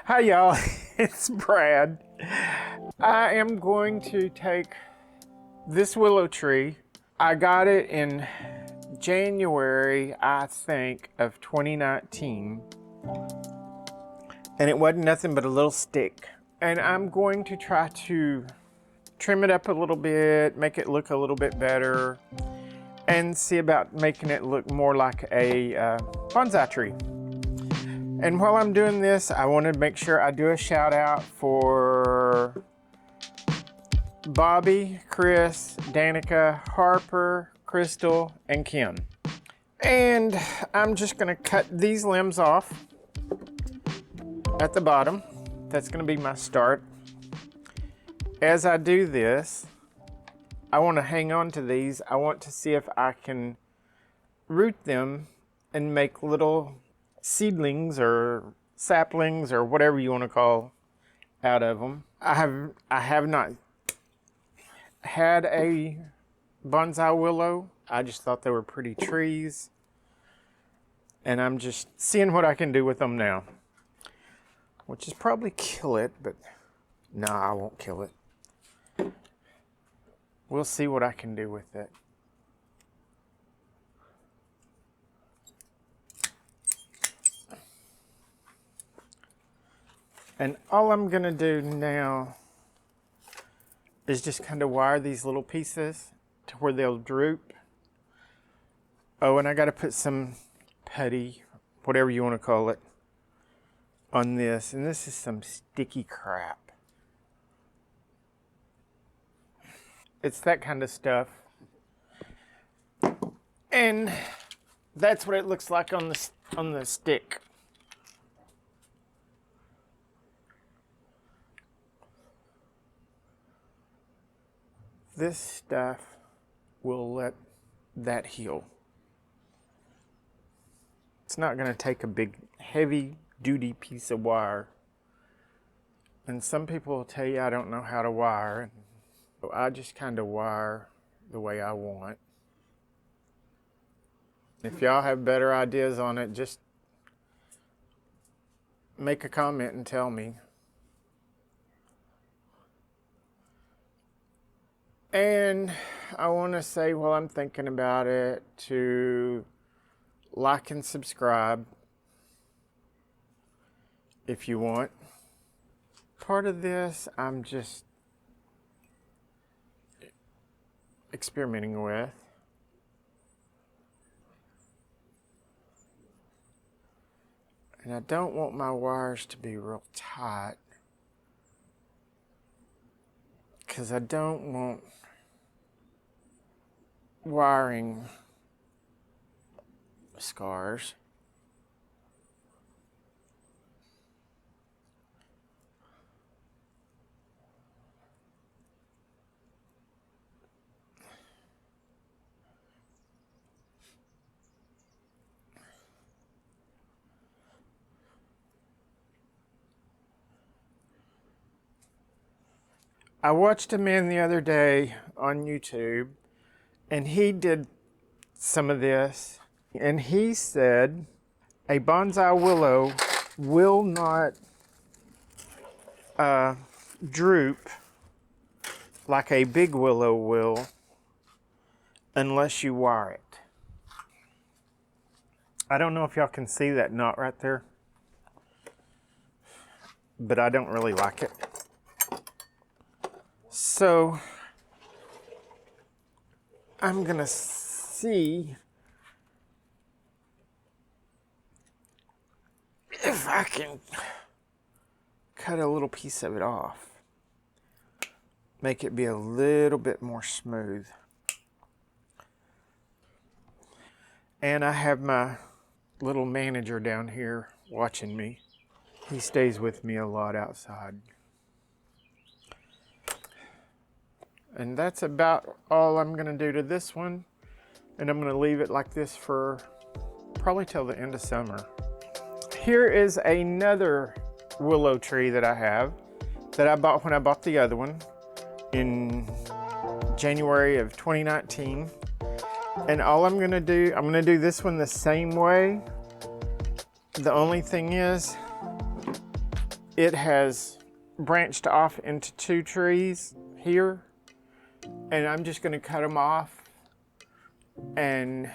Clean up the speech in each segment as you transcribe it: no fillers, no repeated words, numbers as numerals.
Hi y'all, it's Brad. I am going to take this willow tree. I got it in January, I think, of 2019. And it wasn't nothing but a little stick. And I'm going to try to trim it up a little bit, make it look a little bit better, and see about making it look more like a bonsai tree. And while I'm doing this, I want to make sure I do a shout out for Bobby, Chris, Danica, Harper, Crystal, and Kim. And I'm just going to cut these limbs off at the bottom. That's going to be my start. As I do this, I want to hang on to these. I want to see if I can root them and make little seedlings or saplings or whatever you want to call out of them. I have not had a bonsai willow. I just thought they were pretty trees, and I'm just seeing what I can do with them now, which is probably kill it, but no, I won't kill it. We'll see what I can do with it. And all I'm gonna do now is just kind of wire these little pieces to where they'll droop. Oh, and I gotta put some putty, whatever you wanna call it, on this. And this is some sticky crap. It's that kind of stuff. And that's what it looks like on the stick. This stuff will let that heal. It's not going to take a big, heavy duty piece of wire. And some people will tell you I don't know how to wire. So I just kind of wire the way I want. If y'all have better ideas on it, just make a comment and tell me. And I want to say, while I'm thinking about it, to like and subscribe if you want. Part of this I'm just experimenting with. And I don't want my wires to be real tight, because I don't want wiring scars. I watched a man the other day on YouTube, and he did some of this, and he said a bonsai willow will not droop like a big willow will unless you wire it. I don't know if y'all can see that knot right there, but I don't really like it. So I'm gonna see if I can cut a little piece of it off, make it be a little bit more smooth. And I have my little manager down here watching me. He stays with me a lot outside. And that's about all I'm gonna do to this one. And I'm gonna leave it like this for probably till the end of summer. Here is another willow tree that I have, that I bought when I bought the other one in January of 2019. And all I'm gonna do this one the same way. The only thing is, it has branched off into 2 trees here, and I'm just going to cut them off and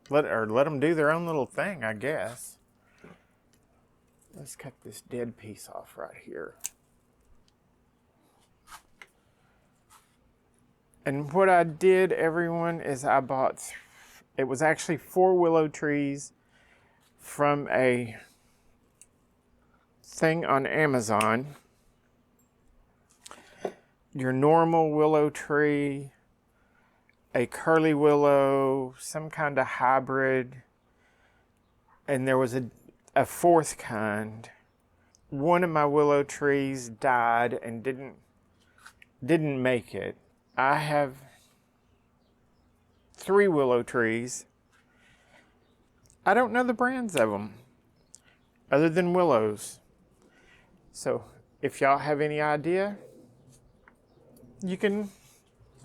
let them do their own little thing, I guess. Let's cut this dead piece off right here. And what I did, everyone, is I bought, it was actually 4 willow trees from a thing on Amazon. Your normal willow tree, a curly willow, some kind of hybrid, and there was a 4th kind. One of my willow trees died and didn't make it. I have 3 willow trees. I don't know the brands of them other than willows. So if y'all have any idea, you can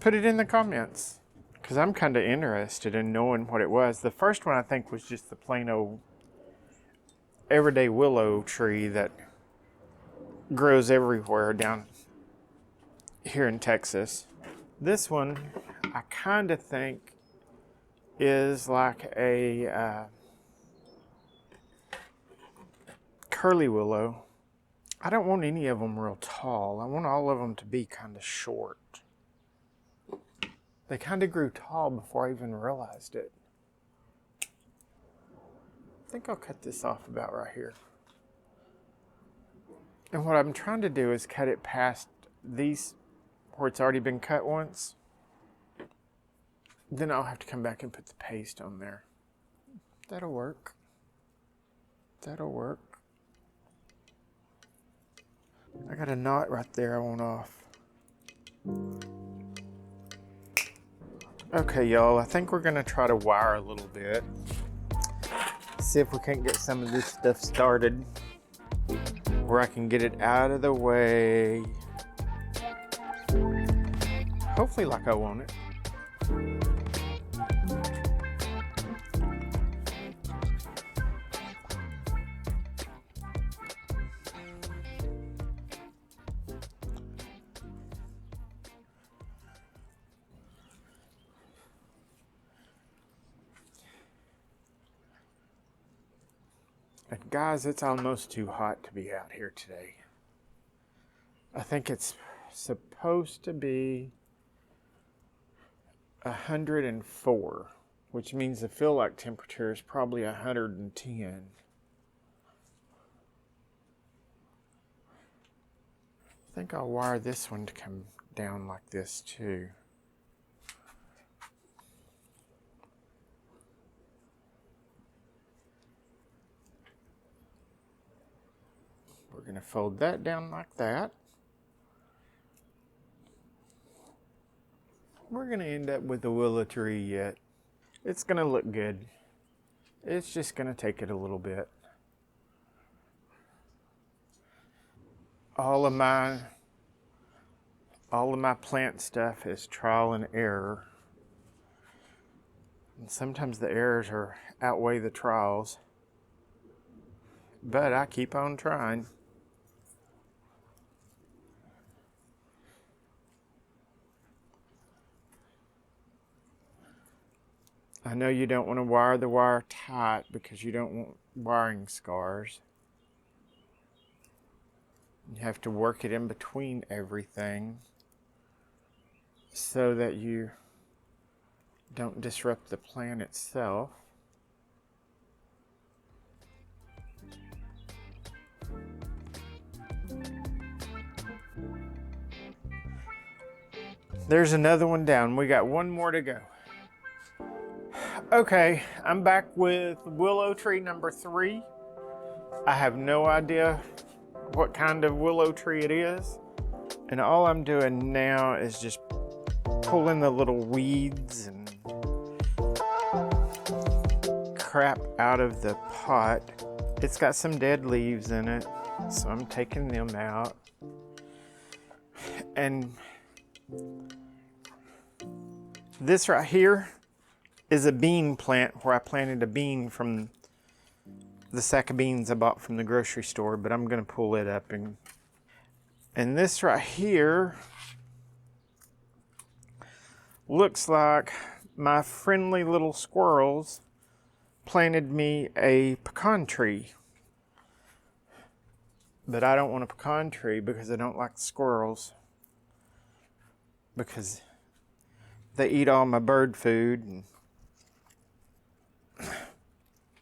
put it in the comments, because I'm kind of interested in knowing what it was. The first one I think was just the plain old everyday willow tree that grows everywhere down here in Texas. This one I kind of think is like a curly willow. I don't want any of them real tall. I want all of them to be kind of short. They kind of grew tall before I even realized it. I think I'll cut this off about right here. And what I'm trying to do is cut it past these where it's already been cut once. Then I'll have to come back and put the paste on there. That'll work. That'll work. I got a knot right there I want off. Okay, y'all, I think we're gonna try to wire a little bit. See if we can't get some of this stuff started where I can get it out of the way. Hopefully like I want it. And guys, it's almost too hot to be out here today. I think it's supposed to be 104, which means the feel-like temperature is probably 110. I think I'll wire this one to come down like this too. We're going to fold that down like that. We're going to end up with a willow tree yet. It's going to look good. It's just going to take it a little bit. All of my plant stuff is trial and error. And sometimes the errors outweigh the trials. But I keep on trying. I know you don't want to wire the wire tight because you don't want wiring scars. You have to work it in between everything so that you don't disrupt the plant itself. There's another one down. We got one more to go. Okay, I'm back with willow tree number 3. I have no idea what kind of willow tree it is. And all I'm doing now is just pulling the little weeds and crap out of the pot. It's got some dead leaves in it, so I'm taking them out. And this right here is a bean plant where I planted a bean from the sack of beans I bought from the grocery store, but I'm gonna pull it up. And this right here looks like my friendly little squirrels planted me a pecan tree. But I don't want a pecan tree because I don't like squirrels. Because they eat all my bird food. And,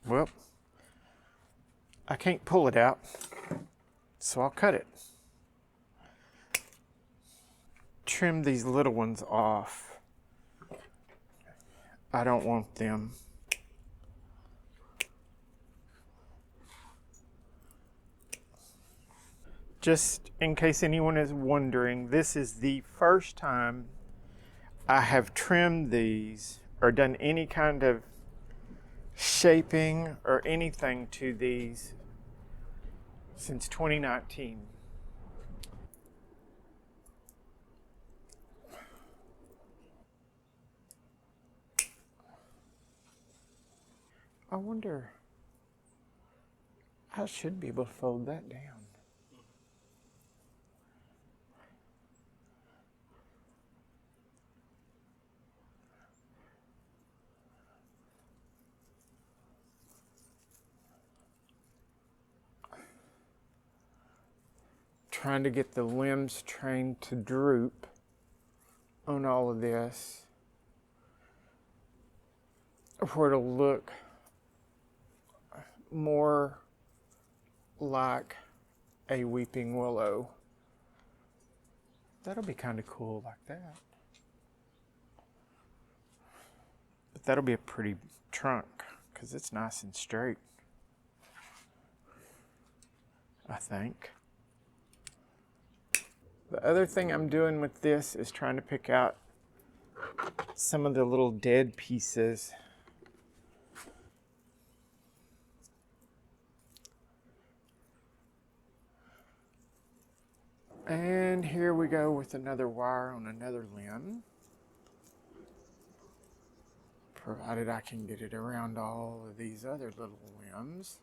well, I can't pull it out, so I'll cut it. Trim these little ones off. I don't want them. Just in case anyone is wondering, this is the first time I have trimmed these or done any kind of shaping or anything to these since 2019. I wonder, I should be able to fold that down. Trying to get the limbs trained to droop on all of this, for it'll look more like a weeping willow. That'll be kind of cool like that. But that'll be a pretty trunk because it's nice and straight, I think. The other thing I'm doing with this is trying to pick out some of the little dead pieces. And here we go with another wire on another limb. Provided I can get it around all of these other little limbs.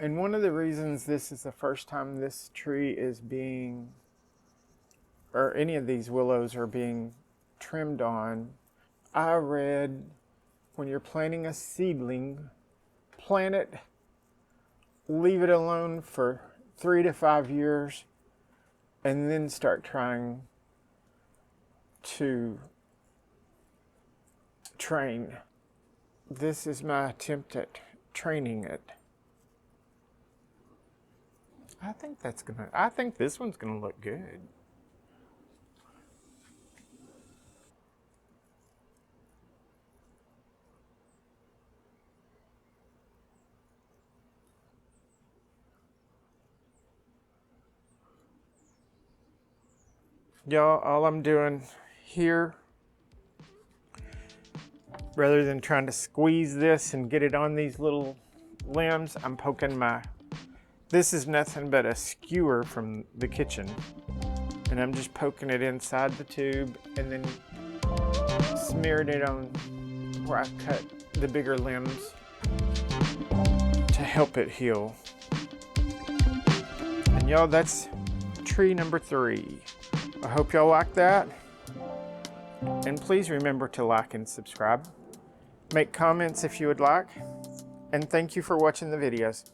And one of the reasons this is the first time this tree is being, or any of these willows are being trimmed on, I read when you're planting a seedling, plant it, leave it alone for 3 to 5 years, and then start trying to train. This is my attempt at training it. I think this one's gonna look good. Y'all, all I'm doing here, rather than trying to squeeze this and get it on these little limbs, I'm poking this is nothing but a skewer from the kitchen. And I'm just poking it inside the tube and then smearing it on where I cut the bigger limbs to help it heal. And y'all, that's tree number 3. I hope y'all like that. And please remember to like and subscribe. Make comments if you would like. And thank you for watching the videos.